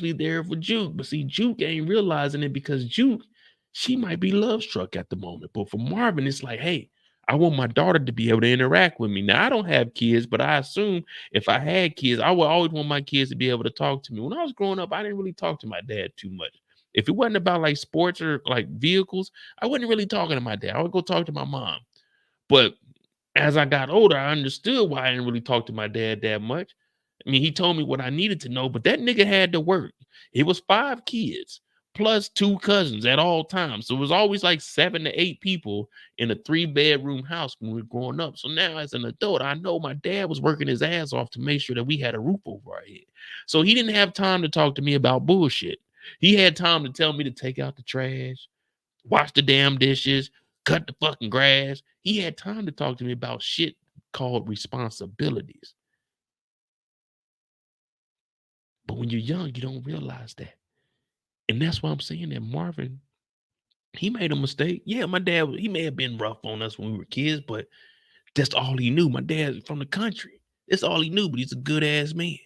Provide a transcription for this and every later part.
actually there for Juke. But see, Juke ain't realizing it because Juke, she might be love struck at the moment. But for Marvin, it's like, hey, I want my daughter to be able to interact with me. Now, I don't have kids, but I assume if I had kids, I would always want my kids to be able to talk to me. When I was growing up, I didn't really talk to my dad too much. If it wasn't about like sports or like vehicles, I wasn't really talking to my dad. I would go talk to my mom. But as I got older, I understood why I didn't really talk to my dad that much. I mean, he told me what I needed to know, but that nigga had to work. It was 5 kids plus 2 cousins at all times. So it was always like 7 to 8 people in a 3-bedroom house when we were growing up. So now as an adult, I know my dad was working his ass off to make sure that we had a roof over our head. So he didn't have time to talk to me about bullshit. He had time to tell me to take out the trash, wash the damn dishes, cut the fucking grass. He had time to talk to me about shit called responsibilities. But when you're young, you don't realize that. And that's why I'm saying that Marvin, he made a mistake. Yeah, my dad, he may have been rough on us when we were kids, but that's all he knew. My dad's from the country. That's all he knew, but he's a good ass man.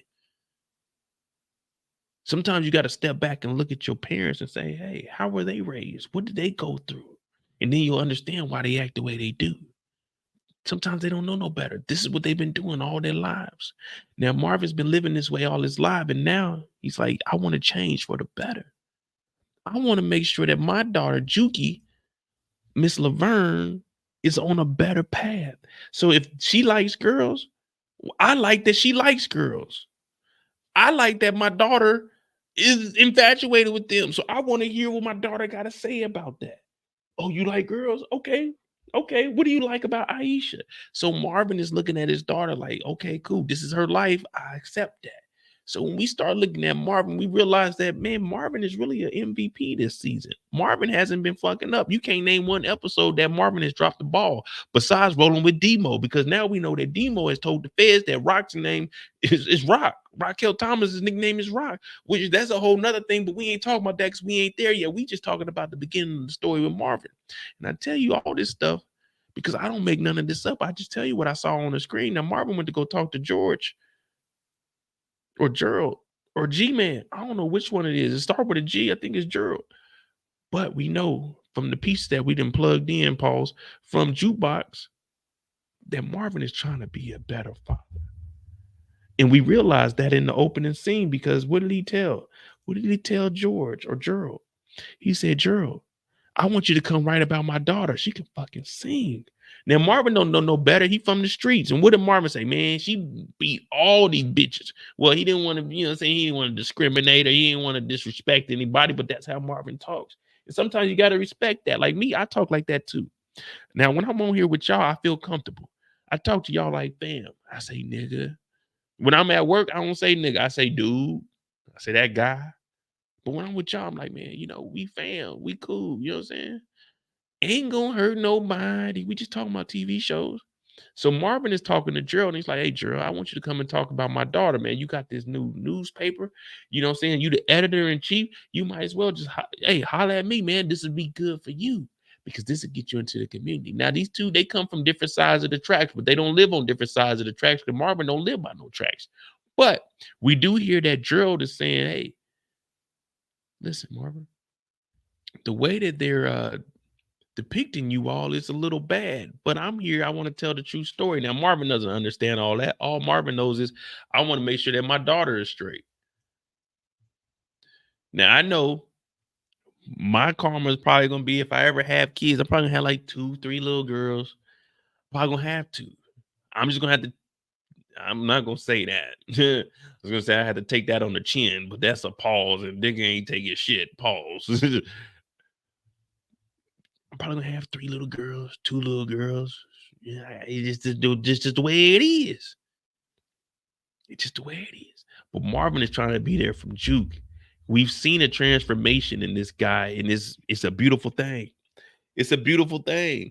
Sometimes you got to step back and look at your parents and say, hey, how were they raised? What did they go through? And then you'll understand why they act the way they do. Sometimes they don't know no better. This is what they've been doing all their lives. Now, Marvin's been living this way all his life, and now he's like, I want to change for the better. I want to make sure that my daughter, Juki, Miss Laverne, is on a better path. So if she likes girls, I like that she likes girls. I like that my daughter is infatuated with them. So I want to hear what my daughter got to say about that. Oh, you like girls? Okay. Okay. What do you like about Aisha? So Marvin is looking at his daughter like, okay, cool. This is her life. I accept that. So when we start looking at Marvin, we realize that, man, Marvin is really an MVP this season. Marvin hasn't been fucking up. You can't name one episode that Marvin has dropped the ball besides rolling with Demo, because now we know that Demo has told the feds that Rock's name is Rock. Raquel Thomas's nickname is Rock, which that's a whole nother thing, but we ain't talking about that because we ain't there yet. We just talking about the beginning of the story with Marvin. And I tell you all this stuff because I don't make none of this up. I just tell you what I saw on the screen. Now, Marvin went to go talk to George or Gerald or G-Man. I don't know which one it is. It starts with a G. I think it's Gerald. But we know from the pieces that we done plugged in, Pauls, from Jukebox, that Marvin is trying to be a better father. And we realized that in the opening scene because what did he tell? What did he tell George or Gerald? He said, Gerald, I want you to come write about my daughter. She can fucking sing. Now, Marvin don't know no better. He from the streets. And what did Marvin say? Man, she beat all these bitches. Well, he didn't want to, you know what I'm saying? He didn't want to discriminate or he didn't want to disrespect anybody, but that's how Marvin talks. And sometimes you got to respect that. Like me, I talk like that too. Now, when I'm on here with y'all, I feel comfortable. I talk to y'all like fam. I say nigga. When I'm at work, I don't say nigga. I say dude. I say that guy. But when I'm with y'all, I'm like, man, you know, we fam. We cool. You know what I'm saying? Ain't gonna hurt nobody. We just talking about TV shows. So Marvin is talking to Gerald, and he's like, hey, Gerald, I want you to come and talk about my daughter, man. You got this new newspaper. You know what I'm saying? You the editor in chief. You might as well just, hey, holler at me, man. This would be good for you because this will get you into the community. Now, these two, they come from different sides of the tracks, but they don't live on different sides of the tracks because Marvin don't live by no tracks. But we do hear that Gerald is saying, hey, listen, Marvin, the way that they're depicting you all is a little bad, but I'm here. I want to tell the true story. Now, Marvin doesn't understand all that. All Marvin knows is I want to make sure that my daughter is straight. Now, I know my karma is probably going to be if I ever have kids, I'm probably going to have like 2, 3 little girls. Probably going to have to. I'm just going to have to. I'm not going to say that. I was going to say I had to take that on the chin, but that's a pause and nigga ain't taking shit. Pause. I'm probably gonna have 3 little girls, 2 little girls. Yeah, it's just the way it is. It's just the way it is. But Marvin is trying to be there from Juke. We've seen a transformation in this guy, and it's a beautiful thing. It's a beautiful thing.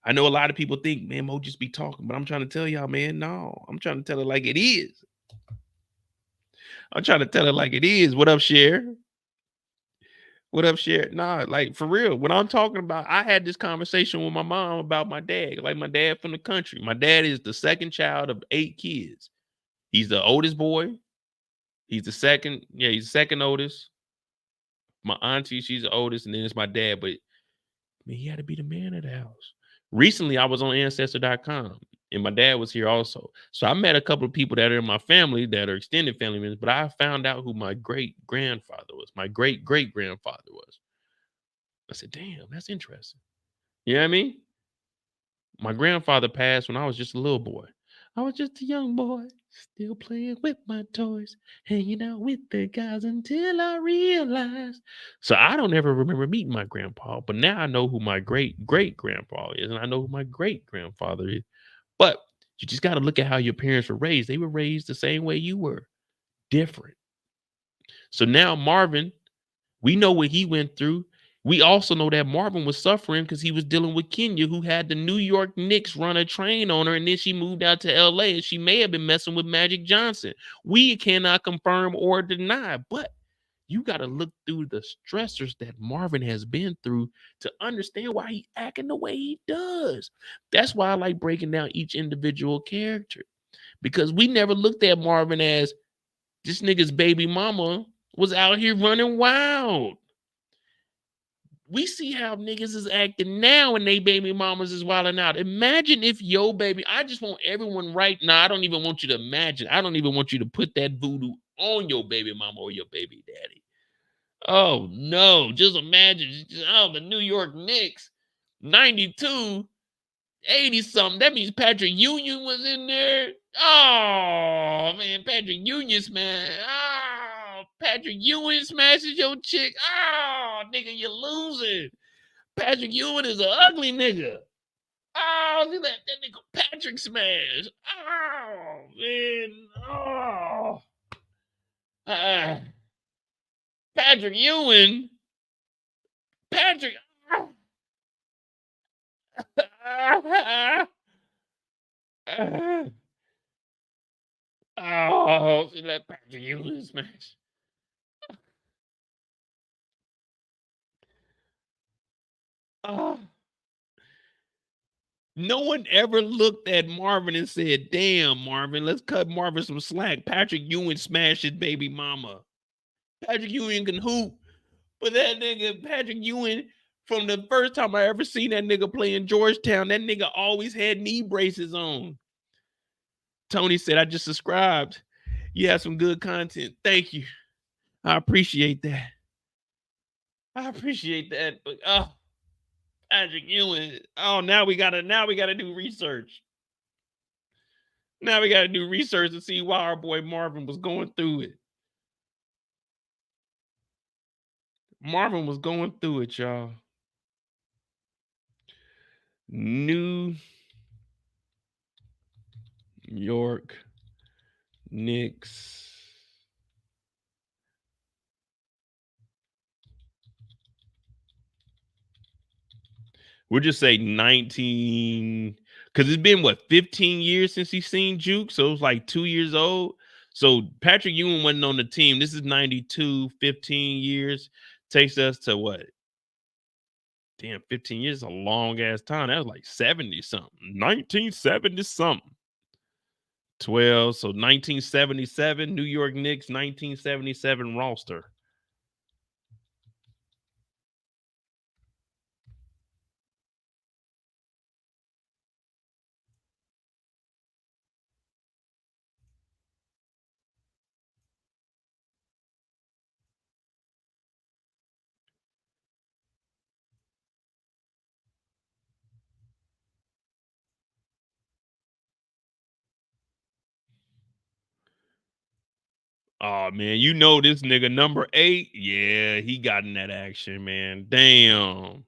I know a lot of people think, man, Mo just be talking, but I'm trying to tell y'all, man, no, I'm trying to tell it like it is. I'm trying to tell it like it is. What up, Cher? What up, Cher? Nah, like for real. What I'm talking about, I had this conversation with my mom about my dad. Like my dad from the country. My dad is the second child of 8 kids. He's the oldest boy. He's the second. Yeah, he's the second oldest. My auntie, she's the oldest, and then it's my dad. But I mean, he had to be the man of the house. Recently, I was on Ancestor.com, and my dad was here also. So I met a couple of people that are in my family that are extended family members, but I found out who my great grandfather was. My great great grandfather was. I said, damn, that's interesting. You know what I mean? My grandfather passed when I was just a little boy. I was just a young boy, still playing with my toys, hanging out with the guys until I realized. So I don't ever remember meeting my grandpa, but now I know who my great great grandpa is, and I know who my great grandfather is. But you just got to look at how your parents were raised. They were raised the same way you were, different. So now Marvin, we know what he went through. We also know that Marvin was suffering because he was dealing with Kenya, who had the New York Knicks run a train on her, and then she moved out to LA, and she may have been messing with Magic Johnson. We cannot confirm or deny, but you got to look through the stressors that Marvin has been through to understand why he acting the way he does. That's why I like breaking down each individual character, because we never looked at Marvin as this nigga's baby mama was out here running wild. We see how niggas is acting now and they baby mamas is wilding out. Imagine if your baby, I just want everyone right now. I don't even want you to imagine. I don't even want you to put that voodoo on your baby mama or your baby daddy. Oh no, just imagine. Oh, the New York Knicks, 92, 80 something. That means Patrick Union was in there. Oh man, Patrick Union's man. Oh, Patrick Ewing smashes your chick. Oh, nigga, you're losing. Patrick Ewing is an ugly nigga. Oh, see that nigga Patrick smash. Oh, man. Oh. Patrick Ewing. Patrick. Oh, see that Patrick Ewing smash. Oh. No one ever looked at Marvin and said, damn, Marvin, let's cut Marvin some slack. Patrick Ewing smashed his baby mama. Patrick Ewing can hoop. But that nigga, Patrick Ewing, from the first time I ever seen that nigga play in Georgetown, that nigga always had knee braces on. Tony said, I just subscribed. You have some good content. Thank you. I appreciate that. I appreciate that. But Patrick Ewing. Oh, now we gotta do research. Now we gotta do research to see why our boy Marvin was going through it. Marvin was going through it, y'all. New York Knicks. We'll just say 19, because it's been what, 15 years since he's seen Juke, so it was like 2 years old. So Patrick Ewing wasn't on the team. This is 92, 15 years. Takes us to what? Damn, 15 years is a long ass time. That was like 70 something. 1970 something. 12. So 1977, New York Knicks, 1977 roster. Oh man, you know this nigga number 8. Yeah, he got in that action, man. Damn.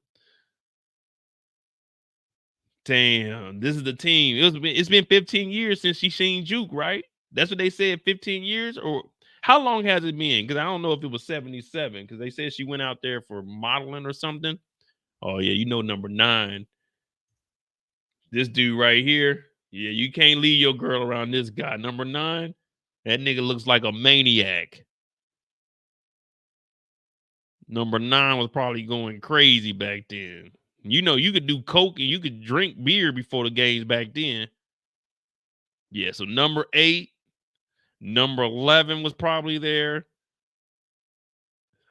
Damn. This is the team. It's been 15 years since she seen Juke, right? That's what they said, 15 years? Or how long has it been? Because I don't know if it was 77, because they said she went out there for modeling or something. Oh yeah, you know number 9. This dude right here. Yeah, you can't leave your girl around this guy. Number 9. That nigga looks like a maniac. Number 9 was probably going crazy back then. You know, you could do coke and you could drink beer before the games back then. Yeah, so number 8, Number 11 was probably there.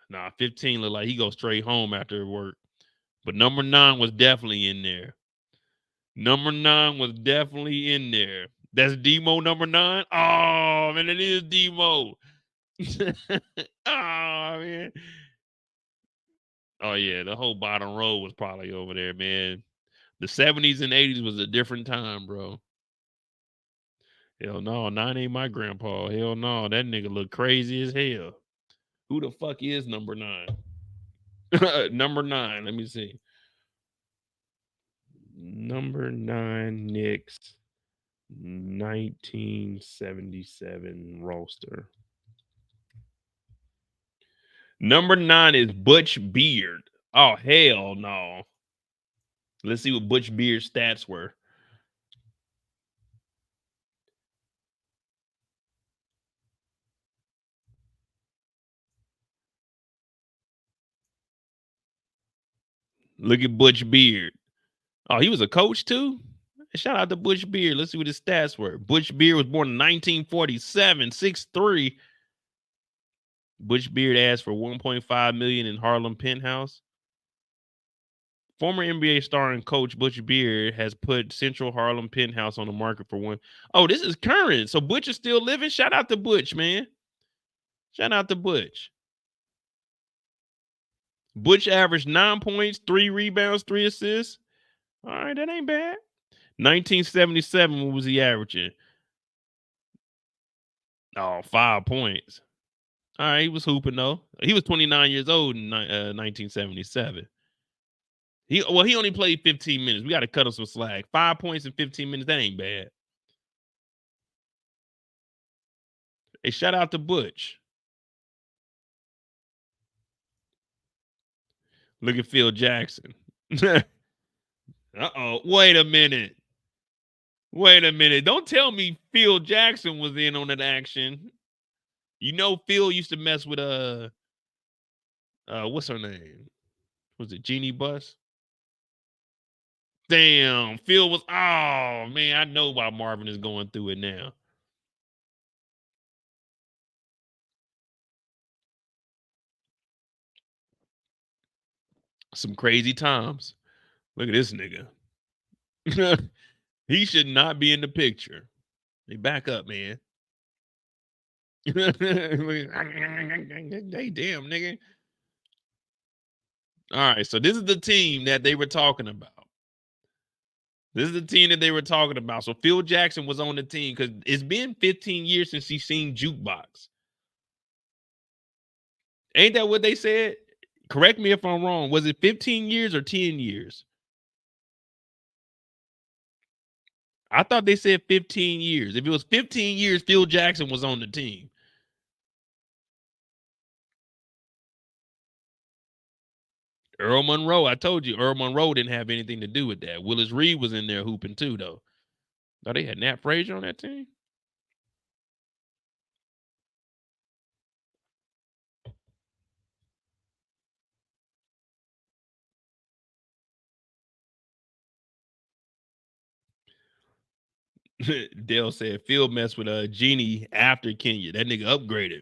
Nah, 15 looked like he goes straight home after work. But number 9 was definitely in there. Number 9 was definitely in there. That's Demo number 9. Oh man, it is Demo. Oh man. Oh yeah, the whole bottom row was probably over there, man. The 70s and 80s was a different time, bro. Hell no, 9 ain't my grandpa. Hell no, that nigga look crazy as hell. Who the fuck is number 9? Number 9, let me see. Number 9 Knicks 1977 roster. Number 9 is Butch Beard. Oh, hell no. Let's see what Butch Beard's stats were. Look at Butch Beard. Oh, he was a coach too? Shout out to Butch Beard. Let's see what his stats were. Butch Beard was born in 1947, 6'3". Butch Beard asked for $1.5 million in Harlem penthouse. Former NBA star and coach Butch Beard has put Central Harlem penthouse on the market for one. Oh, this is current. So Butch is still living. Shout out to Butch, man. Shout out to Butch. Butch averaged 9 points, 3 rebounds, 3 assists. All right, that ain't bad. 1977, what was he averaging? Oh, 5 points. All right, he was hooping though. He was 29 years old in 1977. He only played 15 minutes. We got to cut him some slack. 5 points in 15 minutes, that ain't bad. Hey, shout out to Butch. Look at Phil Jackson. Uh-oh. Wait a minute. Don't tell me Phil Jackson was in on that action. You know Phil used to mess with what's her name? Was it Jeannie Buss? Damn, Phil was oh man, I know why Marvin is going through it now. Some crazy times. Look at this nigga. He should not be in the picture. Hey, back up, man. Hey, damn, nigga. All right, so this is the team that they were talking about. This is the team that they were talking about. So Phil Jackson was on the team because it's been 15 years since he's seen Jukebox. Ain't that what they said? Correct me if I'm wrong. Was it 15 years or 10 years? I thought they said 15 years. If it was 15 years, Phil Jackson was on the team. Earl Monroe, I told you, Earl Monroe didn't have anything to do with that. Willis Reed was in there hooping too, though. Oh, they had Nat Frazier on that team? Dale said Phil messed with Jeannie after Kenya. That nigga upgraded.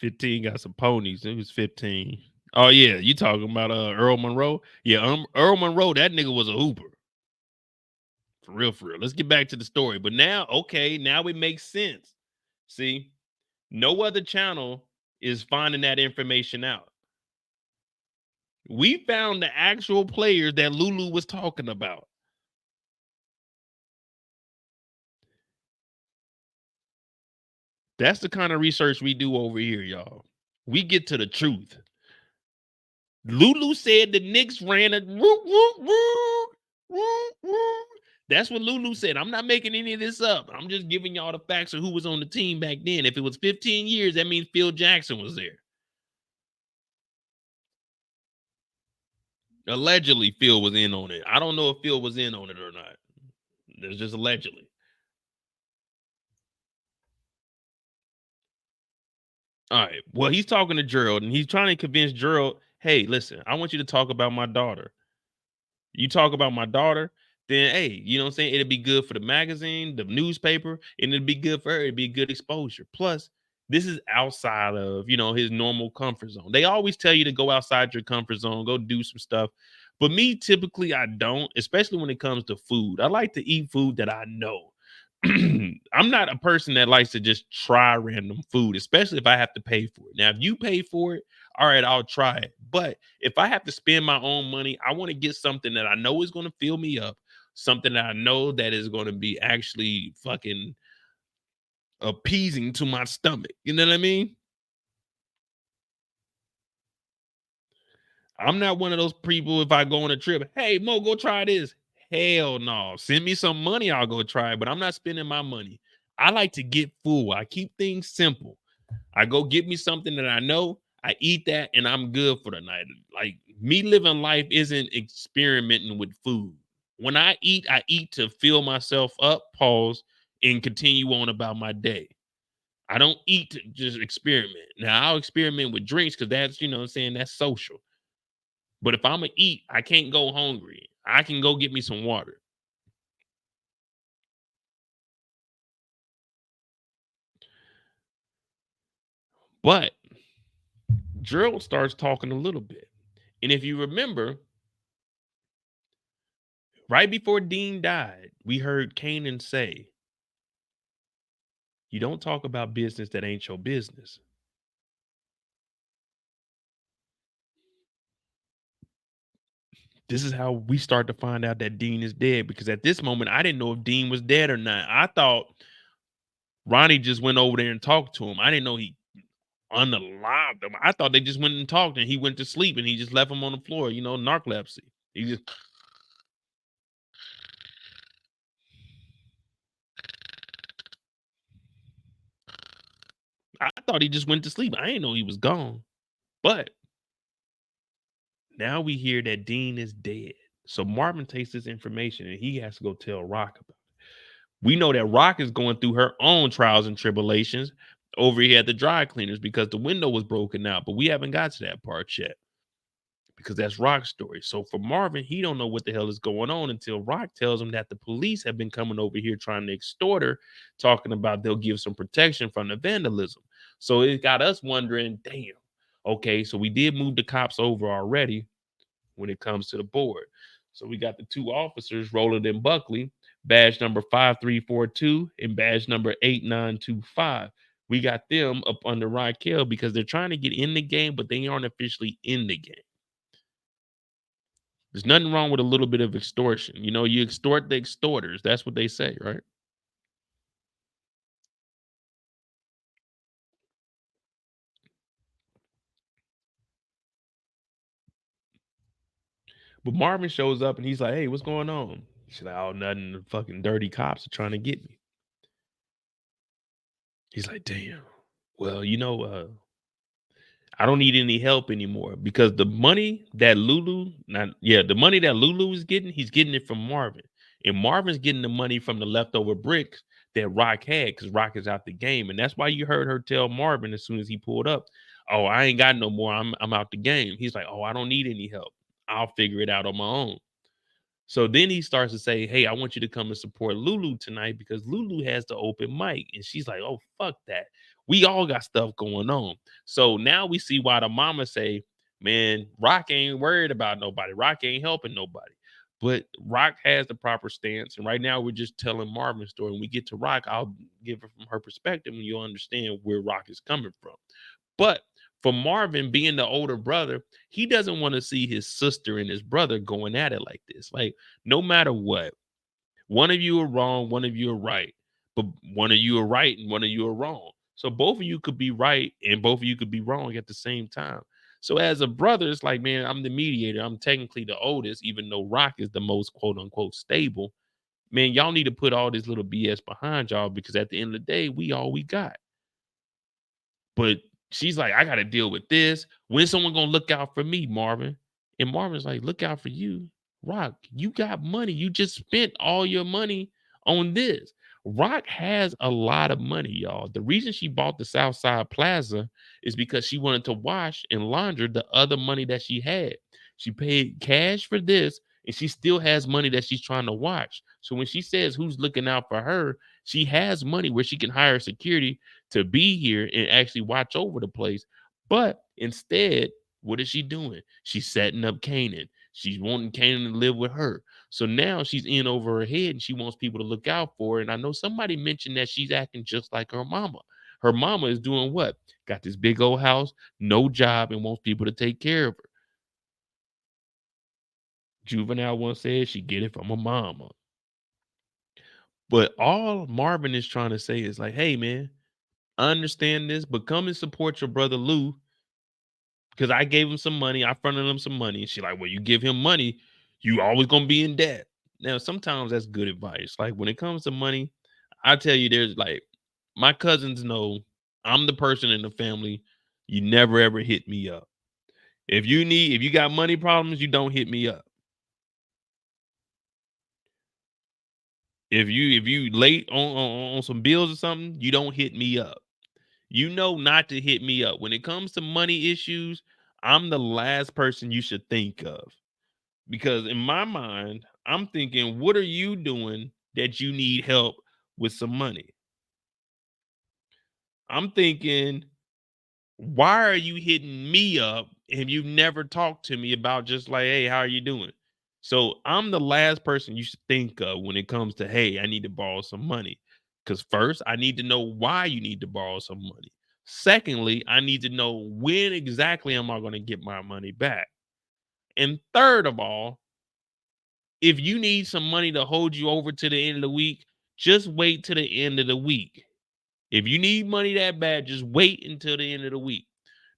15 got some ponies. It was 15. Oh yeah, you talking about Earl Monroe? Yeah, Earl Monroe, that nigga was a hooper. For real, for real. Let's get back to the story. But now, okay, now it makes sense. See, no other channel is finding that information out. We found the actual players that Lulu was talking about. That's the kind of research we do over here, y'all. We get to the truth. Lulu said the Knicks ran a That's what Lulu said. I'm not making any of this up. I'm just giving y'all the facts of who was on the team back then. If it was 15 years, that means Phil Jackson was there. Allegedly, Phil was in on it. I don't know if Phil was in on it or not. There's just allegedly. All right. Well, he's talking to Gerald, and he's trying to convince Gerald, hey, listen, I want you to talk about my daughter. You talk about my daughter, then hey, you know what I'm saying? It'd be good for the magazine, the newspaper, and it'd be good for her. It'd be good exposure. Plus, this is outside of, his normal comfort zone. They always tell you to go outside your comfort zone, go do some stuff. But me, typically, I don't, especially when it comes to food. I like to eat food that I know. I'm not a person that likes to just try random food, especially if I have to pay for it. Now, if you pay for it, all right, I'll try it. But if I have to spend my own money, I want to get something that I know is going to fill me up, something that I know that is going to be actually fucking appeasing to my stomach. You know what I mean? I'm not one of those people if I go on a trip, hey, Mo, go try this. Hell no. Send me some money, I'll go try it, but I'm not spending my money. I like to get full. I keep things simple. I go get me something that I know, I eat that, and I'm good for the night. Like me living life isn't experimenting with food. When I eat to fill myself up, pause, and continue on about my day. I don't eat to just experiment. Now I'll experiment with drinks because that's, what I'm saying, that's social. But if I'm gonna eat, I can't go hungry. I can go get me some water. But Gerald starts talking a little bit. And if you remember, right before Dean died, we heard Kanan say, you don't talk about business that ain't your business. This is how we start to find out that Dean is dead, because at this moment, I didn't know if Dean was dead or not. I thought Ronnie just went over there and talked to him. I didn't know he unalived him. I thought they just went and talked and he went to sleep and he just left him on the floor, narcolepsy. He just, I thought he just went to sleep. I didn't know he was gone. But now we hear that Dean is dead. So Marvin takes this information and he has to go tell Rock about it. We know that Rock is going through her own trials and tribulations over here at the dry cleaners because the window was broken out, but we haven't got to that part yet because that's Rock's story. So for Marvin, he don't know what the hell is going on until Rock tells him that the police have been coming over here trying to extort her, talking about they'll give some protection from the vandalism. So it got us wondering, damn, okay, so we did move the cops over already when it comes to the board. So we got the two officers, Roland and Buckley, badge number 5342 and badge number 8925. We got them up under Raquel because they're trying to get in the game, but they aren't officially in the game. There's nothing wrong with a little bit of extortion. You extort the extorters. That's what they say, right? But Marvin shows up and he's like, hey, what's going on? She's like, oh, nothing. The fucking dirty cops are trying to get me. He's like, damn. Well, I don't need any help anymore because the money that the money that Lulu is getting, he's getting it from Marvin. And Marvin's getting the money from the leftover bricks that Rock had because Rock is out the game. And that's why you heard her tell Marvin as soon as he pulled up, oh, I ain't got no more. I'm out the game. He's like, oh, I don't need any help. I'll figure it out on my own. So then he starts to say, hey, I want you to come and support Lulu tonight because Lulu has the open mic. And she's like, oh, fuck that. We all got stuff going on. So now we see why the mama say, man, Rock ain't worried about nobody. Rock ain't helping nobody. But Rock has the proper stance. And right now we're just telling Marvin's story. When we get to Rock, I'll give her from her perspective and you'll understand where Rock is coming from. But for Marvin being the older brother, he doesn't want to see his sister and his brother going at it like this. Like, no matter what, one of you are wrong, one of you are right. But one of you are right and one of you are wrong. So both of you could be right and both of you could be wrong at the same time. So as a brother, it's like, man, I'm the mediator. I'm technically the oldest, even though Rock is the most quote unquote stable. Man, y'all need to put all this little BS behind y'all because at the end of the day, we all we got. But she's like, I got to deal with this. When's someone going to look out for me, Marvin? And Marvin's like, look out for you. Rock, you got money. You just spent all your money on this. Rock has a lot of money, y'all. The reason she bought the Southside Plaza is because she wanted to wash and launder the other money that she had. She paid cash for this and she still has money that she's trying to watch. So when she says who's looking out for her, she has money where she can hire security to be here and actually watch over the place. But instead, what is she doing? She's setting up Kanan. She's wanting Kanan to live with her. So now she's in over her head and she wants people to look out for her. And I know somebody mentioned that she's acting just like her mama. Her mama is doing what? Got this big old house, no job, and wants people to take care of her. Juvenile once said she get it from her mama. But all Marvin is trying to say is like, hey man, I understand this, but come and support your brother Lou because I gave him some money. I fronted him some money. And she like, well, you give him money, you always gonna be in debt. Now, sometimes that's good advice. Like when it comes to money, I tell you, there's like my cousins know I'm the person in the family. You never ever hit me up. If you got money problems, you don't hit me up. If you late on some bills or something, you don't hit me up. You know not to hit me up. When it comes to money issues, I'm the last person you should think of. Because in my mind, I'm thinking, what are you doing that you need help with some money? I'm thinking, why are you hitting me up and you never talked to me about just like, hey, how are you doing? So I'm the last person you should think of when it comes to, hey, I need to borrow some money. Because first, I need to know why you need to borrow some money. Secondly, I need to know when exactly am I going to get my money back. And third of all, if you need some money to hold you over to the end of the week, just wait to the end of the week. If you need money that bad, just wait until the end of the week.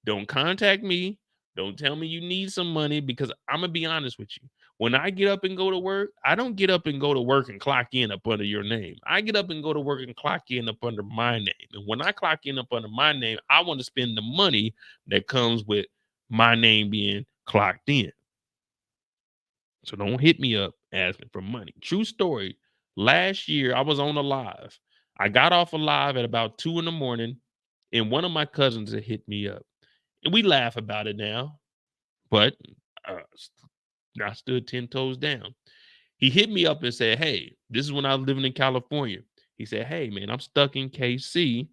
Don't contact me. Don't tell me you need some money because I'm gonna be honest with you. When I get up and go to work, I don't get up and go to work and clock in up under your name. I get up and go to work and clock in up under my name. And when I clock in up under my name, I want to spend the money that comes with my name being clocked in. So don't hit me up asking for money. True story. Last year, I was on a live. I got off a live at about 2 in the morning, and one of my cousins had hit me up. And we laugh about it now, but uh, I stood 10 toes down. He hit me up and said, hey, this is when I was living in California. He said, hey, man, I'm stuck in KC.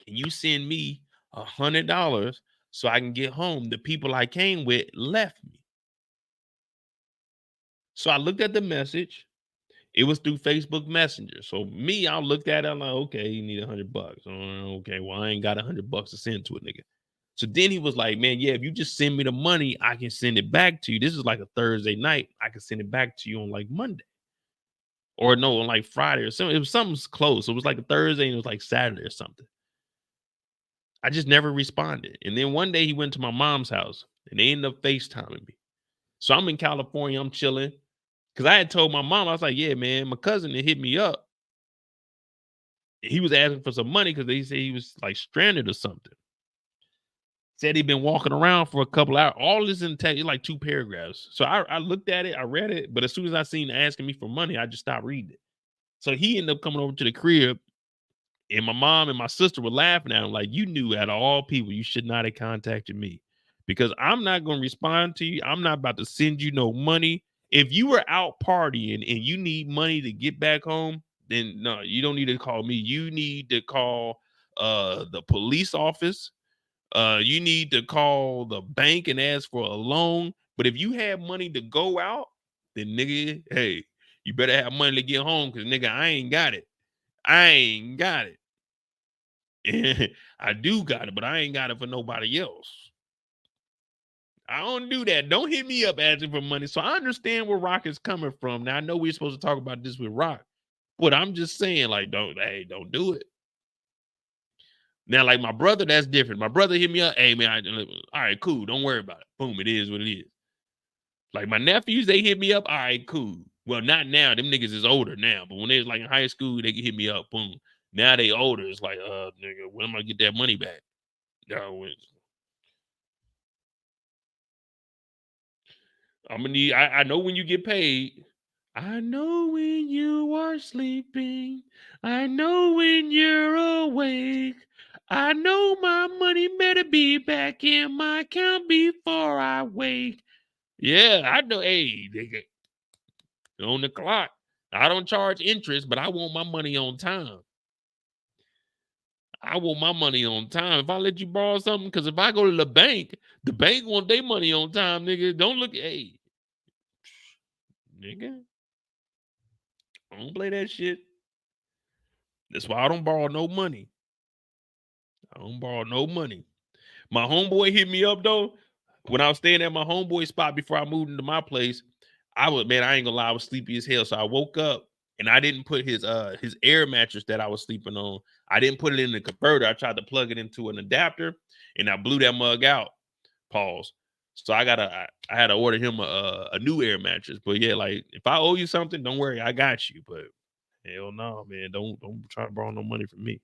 Can you send me $100 so I can get home? The people I came with left me. So I looked at the message. It was through Facebook Messenger. So me, I looked at it. I'm like, okay, you need $100. Okay, well, I ain't got $100 to send to a nigga. So then he was like, man, yeah, if you just send me the money, I can send it back to you. This is like a Thursday night. I can send it back to you on like Monday. Or no, on like Friday or something. It was something close. It was like a Thursday and it was like Saturday or something. I just never responded. And then one day he went to my mom's house and they ended up FaceTiming me. So I'm in California, I'm chilling. Cause I had told my mom, I was like, yeah, man, my cousin had hit me up. He was asking for some money because they said he was like stranded or something. Said he'd been walking around for a couple hours. All this in text, like 2 paragraphs. So I looked at it, I read it, but as soon as I seen asking me for money, I just stopped reading it. So he ended up coming over to the crib, and my mom and my sister were laughing at him, like, you knew out of all people, you should not have contacted me because I'm not going to respond to you. I'm not about to send you no money. If you were out partying and you need money to get back home, then no, you don't need to call me. You need to call the police office. You need to call the bank and ask for a loan. But if you have money to go out, then nigga, hey, you better have money to get home because nigga, I ain't got it. I ain't got it. I do got it, but I ain't got it for nobody else. I don't do that. Don't hit me up asking for money. So I understand where Rock is coming from. Now I know we're supposed to talk about this with Rock, but I'm just saying, like, don't do it. Now, like my brother, that's different. My brother hit me up. Hey man, all right, cool. Don't worry about it. Boom, it is what it is. Like my nephews, they hit me up. All right, cool. Well, not now. Them niggas is older now, but when they was like in high school, they could hit me up. Boom. Now they older. It's like, nigga, when am I gonna get that money back? No, I'm gonna need. I know when you get paid. I know when you are sleeping. I know when you're awake. I know my money better be back in my account before I wake. Yeah, I know. Hey, nigga, on the clock. I don't charge interest, but I want my money on time. I want my money on time. If I let you borrow something, because if I go to the bank want their money on time, nigga. Don't look, hey, nigga, I don't play that shit. That's why I don't borrow no money. I don't borrow no money. My homeboy hit me up though. When I was staying at my homeboy spot before I moved into my place, I ain't gonna lie, I was sleepy as hell. So I woke up and I didn't put his air mattress that I was sleeping on. I didn't put it in the converter. I tried to plug it into an adapter and I blew that mug out. Pause. So I had to order him a new air mattress. But yeah, like if I owe you something, don't worry, I got you. But hell no, man, don't try to borrow no money from me.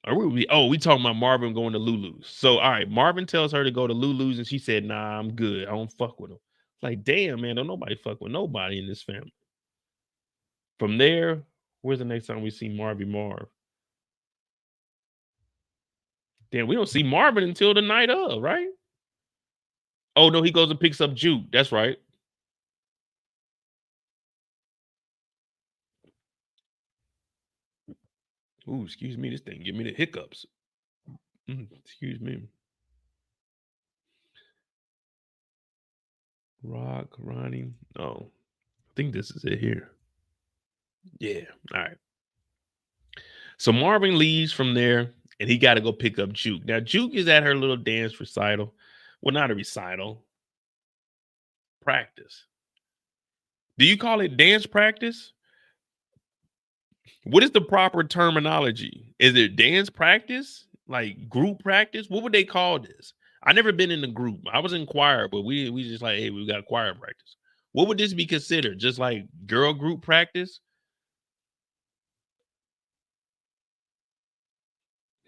We talking about Marvin going to Lulu's. So all right, Marvin tells her to go to Lulu's and she said, nah, I'm good. I don't fuck with him. Like, damn, man, don't nobody fuck with nobody in this family. From there, where's the next time we see Marv? Damn, we don't see Marvin until the night of, right? Oh no, he goes and picks up Juke. That's right. Ooh, excuse me, this thing give me the hiccups. Excuse me. Rock, Ronnie. Oh, I think this is it here. Yeah. All right. So Marvin leaves from there and he got to go pick up Juke. Now, Juke is at her little dance recital. Well, not a recital, practice. Do you call it dance practice? What is the proper terminology? Is it dance practice? Like group practice? What would they call this? I never been in a group. I was in choir, but we just like, hey, we got choir practice. What would this be considered? Just like girl group practice?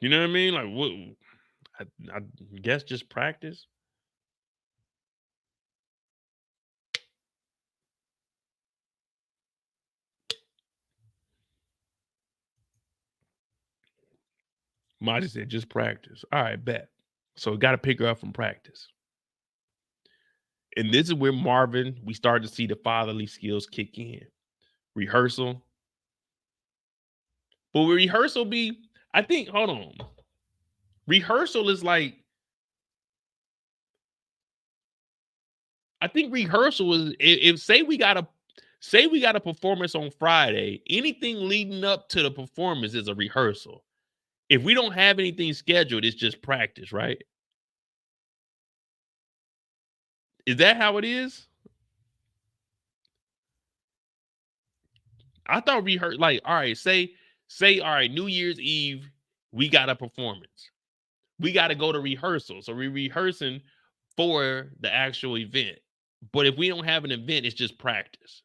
You know what I mean? Like what? I guess just practice. Marty said just practice. All right, bet. So got to pick her up from practice. And this is where Marvin, we start to see the fatherly skills kick in. Rehearsal. But will rehearsal be, I think, hold on. Rehearsal is like, I think rehearsal is if say we got a performance on Friday, anything leading up to the performance is a rehearsal. If we don't have anything scheduled, it's just practice, right? Is that how it is? I thought rehearsal, like, all right, all right, New Year's Eve, we got a performance. We got to go to rehearsal. So we're rehearsing for the actual event. But if we don't have an event, it's just practice.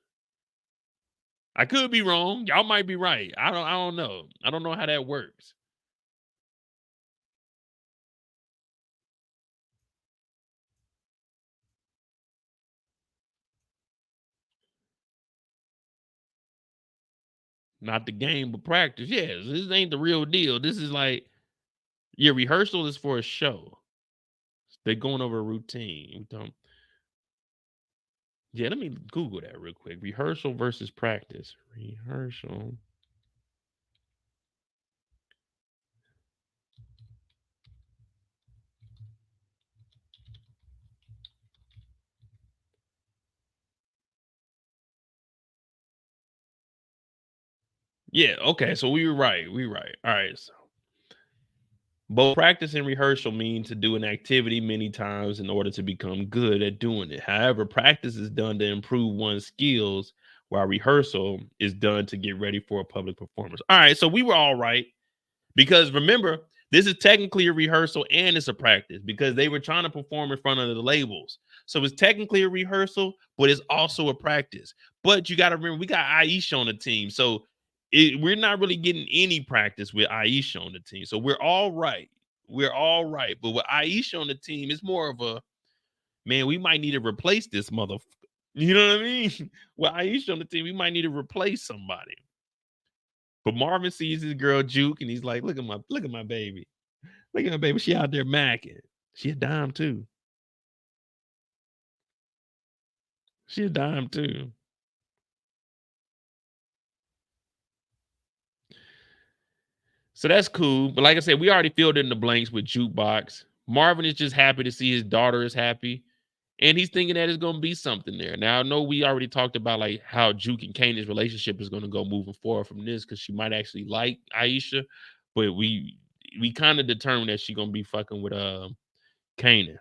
I could be wrong. Y'all might be right. I don't know. I don't know how that works. Not the game, but practice. Yes, this ain't the real deal. This is like your rehearsal is for a show. They're going over a routine. Yeah, let me Google that real quick. Rehearsal versus practice. Rehearsal. Yeah, okay. So we were right. We were right. All right. So both practice and rehearsal mean to do an activity many times in order to become good at doing it. However, practice is done to improve one's skills, while rehearsal is done to get ready for a public performance. All right, so we were all right because remember, this is technically a rehearsal and it's a practice because they were trying to perform in front of the labels. So it's technically a rehearsal, but it's also a practice. But you got to remember, we got Aisha on the team. So we're not really getting any practice with Aisha on the team. So we're all right. We're all right. But with Aisha on the team, it's more of a, man, we might need to replace this motherfucker. You know what I mean? With Aisha on the team, we might need to replace somebody. But Marvin sees his girl Juke, and he's like, look at my baby. Look at my baby. She out there macking. She a dime too. She a dime too. So that's cool. But like I said, we already filled in the blanks with Jukebox. Marvin is just happy to see his daughter is happy. And he's thinking that it's gonna be something there. Now I know we already talked about like how Juke and Kanan's relationship is gonna go moving forward from this because she might actually like Aisha, but we kind of determined that she gonna be fucking with Kanan.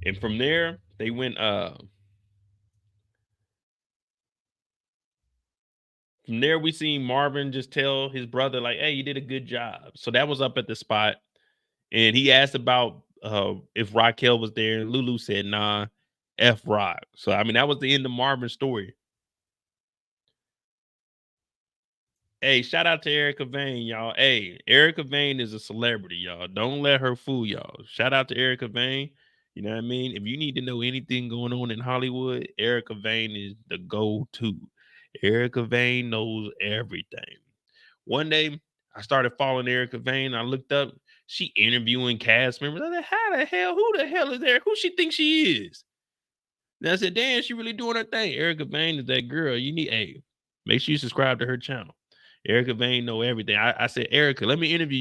And from there, they went from there we seen Marvin just tell his brother, like, hey, you did a good job. So that was up at the spot. And he asked about if Raquel was there, and Lulu said, nah, F Rock. So I mean, that was the end of Marvin's story. Hey, shout out to Erica Vane, y'all. Hey, Erica Vane is a celebrity, y'all. Don't let her fool y'all. Shout out to Erica Vane. You know what I mean? If you need to know anything going on in Hollywood, Erica Vane is the go-to. Erica Vane knows everything. One day, I started following Erica Vane. I looked up, she interviewing cast members. I said, how the hell? Who the hell is there? Who she thinks she is? And I said, damn, she really doing her thing. Erica Vane is that girl. You need, make sure you subscribe to her channel. Erica Vane know everything. I said, Erica, let me interview